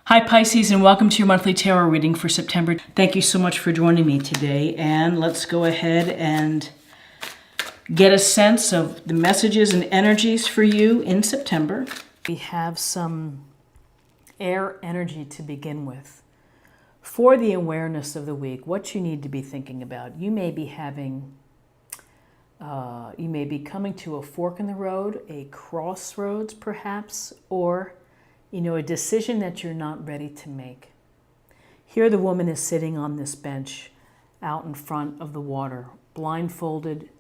Hi Pisces, and welcome to your monthly tarot reading for September. Thank you so much for joining me today, and let's go ahead and get a sense of the messages and energies for you in September. We have some air energy to begin with. For the awareness of the week, what you need to be thinking about. You may be having, you may be coming to a fork in the road, a crossroads perhaps, or a decision that you're not ready to make. Here the woman is sitting on this bench out in front of the water, blindfolded,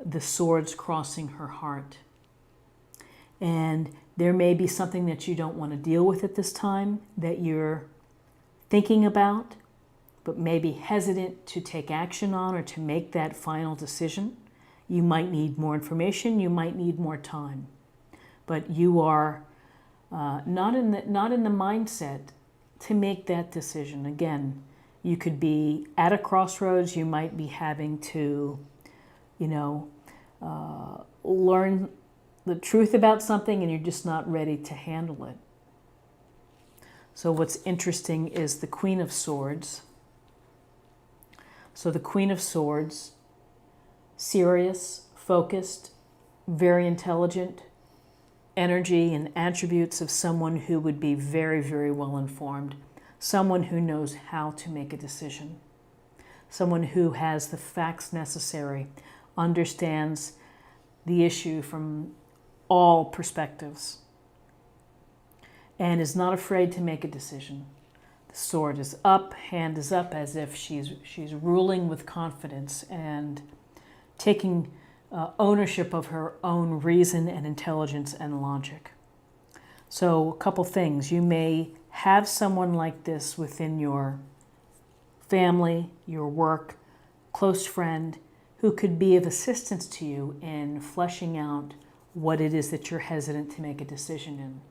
the swords crossing her heart. And there may be something that you don't want to deal with at this time, that you're thinking about, but maybe hesitant to take action on or to make that final decision. You might need more information, you might need more time, but you are not in the mindset to make that decision. Again, you could be at a crossroads. You might be having to, learn the truth about something, and you're just not ready to handle it. So what's interesting is the Queen of Swords. So the Queen of Swords, serious, focused, very intelligent, energy and attributes of someone who would be very, very well informed, someone who knows how to make a decision, someone who has the facts necessary, understands the issue from all perspectives, and is not afraid to make a decision. The sword is up, hand is up, as if she's ruling with confidence and taking ownership of her own reason and intelligence and logic. So a couple things. You may have someone like this within your family, your work, close friend, who could be of assistance to you in fleshing out what it is that you're hesitant to make a decision in.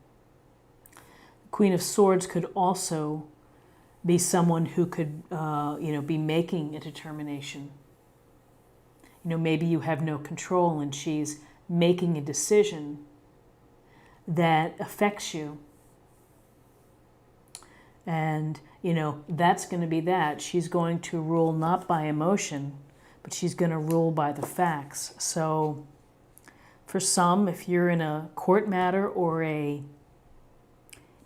The Queen of Swords could also be someone who could be making a determination. Maybe you have no control and she's making a decision that affects you. And, that's going to be that. She's going to rule not by emotion, but she's going to rule by the facts. So for some, if you're in a court matter or a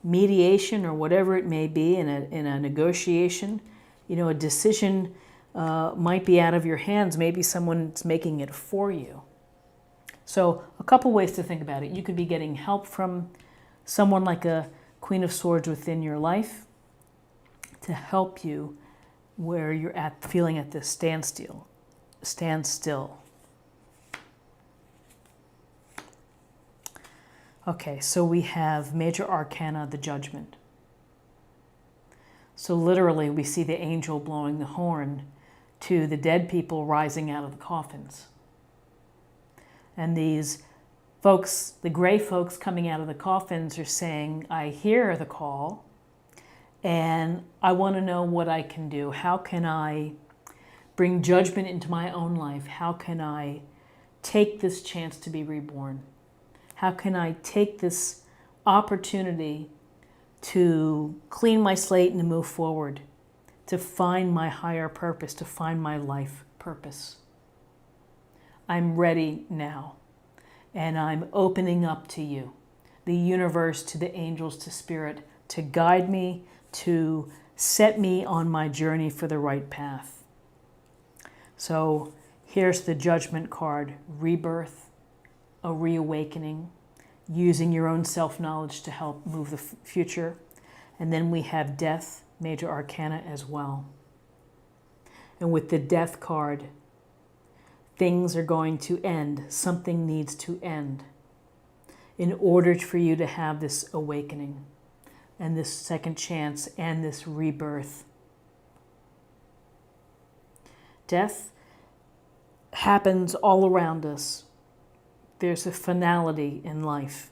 mediation or whatever it may be, in a negotiation, a decision might be out of your hands. Maybe someone's making it for you. So a couple ways to think about it. You could be getting help from someone like a Queen of Swords within your life to help you where you're feeling at this standstill. Okay, so we have Major Arcana, the Judgment. So literally we see the angel blowing the horn to the dead people rising out of the coffins. And these folks, the gray folks coming out of the coffins, are saying, I hear the call and I want to know what I can do. How can I bring judgment into my own life? How can I take this chance to be reborn? How can I take this opportunity to clean my slate and to move forward, to find my higher purpose, to find my life purpose? I'm ready now, and I'm opening up to you, the universe, to the angels, to spirit, to guide me, to set me on my journey for the right path. So here's the Judgment card: rebirth, a reawakening, using your own self-knowledge to help move the future. And then we have Death, Major Arcana as well. And with the Death card, things are going to end. Something needs to end in order for you to have this awakening and this second chance and this rebirth. Death happens all around us. There's a finality in life,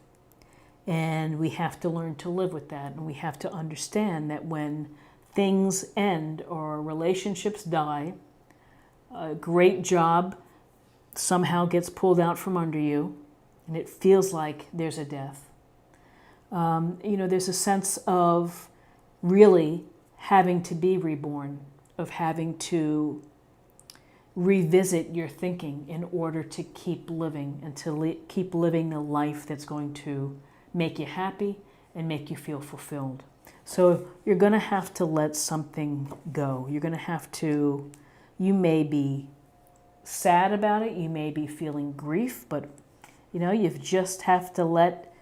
and we have to learn to live with that. And we have to understand that when things end or relationships die, a great job somehow gets pulled out from under you, and it feels like there's a death. There's a sense of really having to be reborn, of having to revisit your thinking in order to keep living and to keep living the life that's going to make you happy and make you feel fulfilled. So you're going to have to let something go. You're going to have to, you may be sad about it, you may be feeling grief, but you just have to let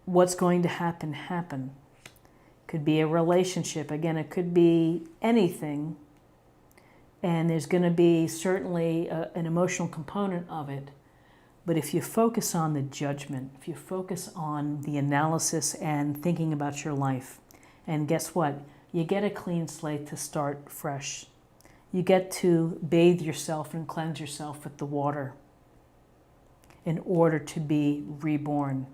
what's going to happen happen. Could be a relationship. Again, it could be anything. And there's going to be certainly an emotional component of it. But if you focus on the judgment, if you focus on the analysis and thinking about your life, and guess what? You get a clean slate to start fresh. You get to bathe yourself and cleanse yourself with the water in order to be reborn.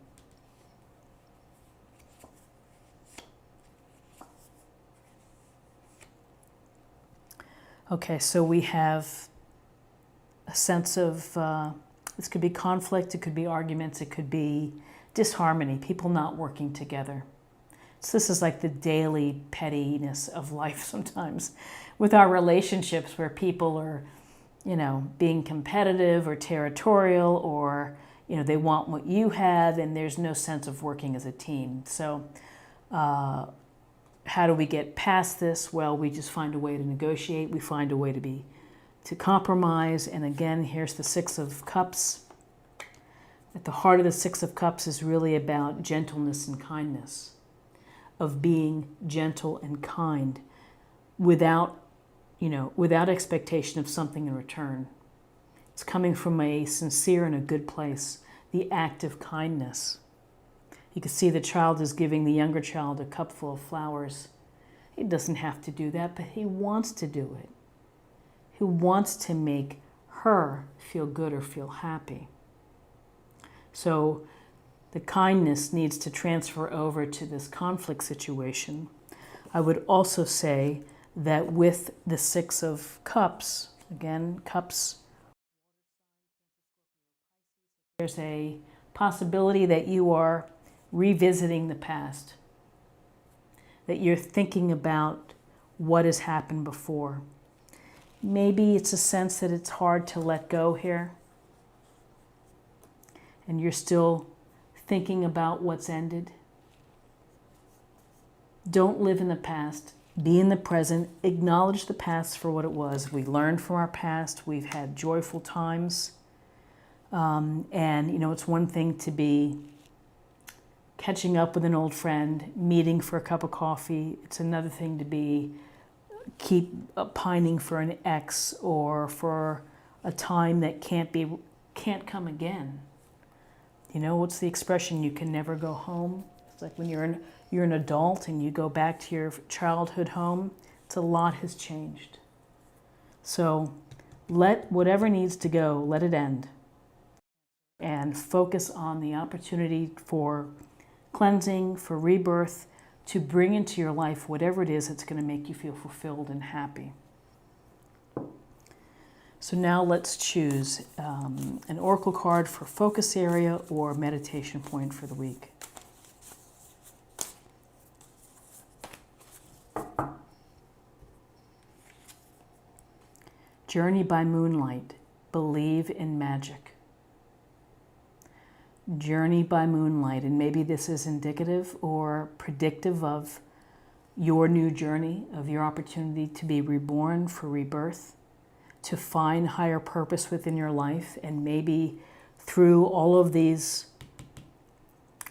Okay, so we have a sense of, this could be conflict, it could be arguments, it could be disharmony, people not working together. So this is like the daily pettiness of life sometimes with our relationships, where people are, being competitive or territorial, or, they want what you have, and there's no sense of working as a team. So how do we get past this? Well, we just find a way to negotiate. We find a way to compromise. And again, here's the Six of Cups. At the heart of the Six of Cups is really about gentleness and kindness, of being gentle and kind without expectation of something in return. It's coming from a sincere and a good place, the act of kindness. You can see the child is giving the younger child a cup full of flowers. He doesn't have to do that, but he wants to do it. He wants to make her feel good or feel happy. So the kindness needs to transfer over to this conflict situation. I would also say that with the Six of Cups, again, cups, there's a possibility that you are revisiting the past, that you're thinking about what has happened before. Maybe it's a sense that it's hard to let go here, and you're still thinking about what's ended. Don't live in the past. Be in the present. Acknowledge the past for what it was. We learned from our past. We've had joyful times. And it's one thing to be catching up with an old friend, meeting for a cup of coffee. It's another thing to keep pining for an ex, or for a time that can't come again. What's the expression? You can never go home. It's like when you're an adult and you go back to your childhood home. It's a lot has changed. So let whatever needs to go, let it end, and focus on the opportunity for cleansing, for rebirth, to bring into your life whatever it is that's going to make you feel fulfilled and happy. So now let's choose an oracle card for focus area or meditation point for the week. Journey by moonlight. Believe in magic. Journey by moonlight, and maybe this is indicative or predictive of your new journey, of your opportunity to be reborn, for rebirth, to find higher purpose within your life. And maybe through all of these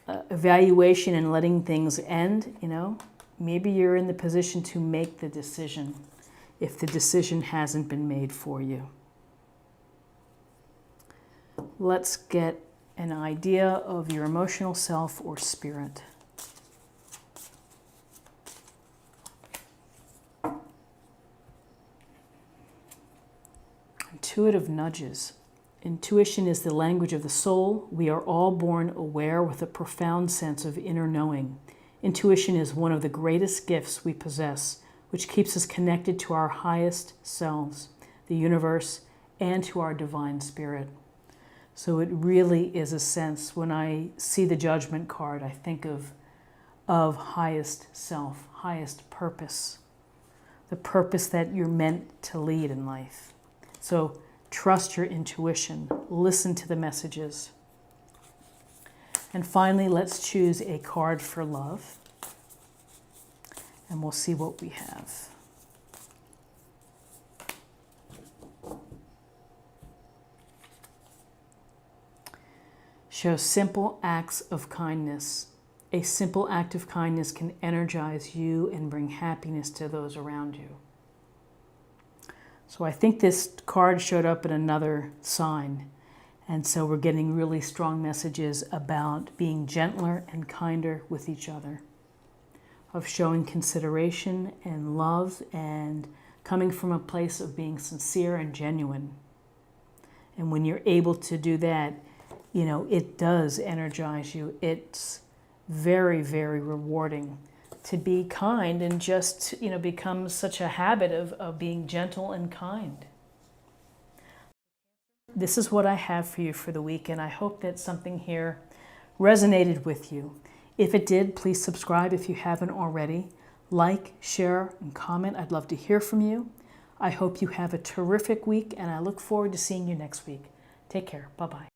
evaluation and letting things end, maybe you're in the position to make the decision if the decision hasn't been made for you. Let's get an idea of your emotional self or spirit. Intuitive nudges. Intuition is the language of the soul. We are all born aware with a profound sense of inner knowing. Intuition is one of the greatest gifts we possess, which keeps us connected to our highest selves, the universe, and to our divine spirit. So it really is a sense, when I see the Judgment card, I think of of highest self, highest purpose, the purpose that you're meant to lead in life. So trust your intuition, listen to the messages. And finally, let's choose a card for love, and we'll see what we have. Show simple acts of kindness. A simple act of kindness can energize you and bring happiness to those around you. So I think this card showed up in another sign. And so we're getting really strong messages about being gentler and kinder with each other, of showing consideration and love and coming from a place of being sincere and genuine. And when you're able to do that, you know, it does energize you. It's very, very rewarding to be kind and just, you know, become such a habit of being gentle and kind. This is what I have for you for the week, and I hope that something here resonated with you. If it did, please subscribe if you haven't already. Like, share, and comment. I'd love to hear from you. I hope you have a terrific week, and I look forward to seeing you next week. Take care. Bye-bye.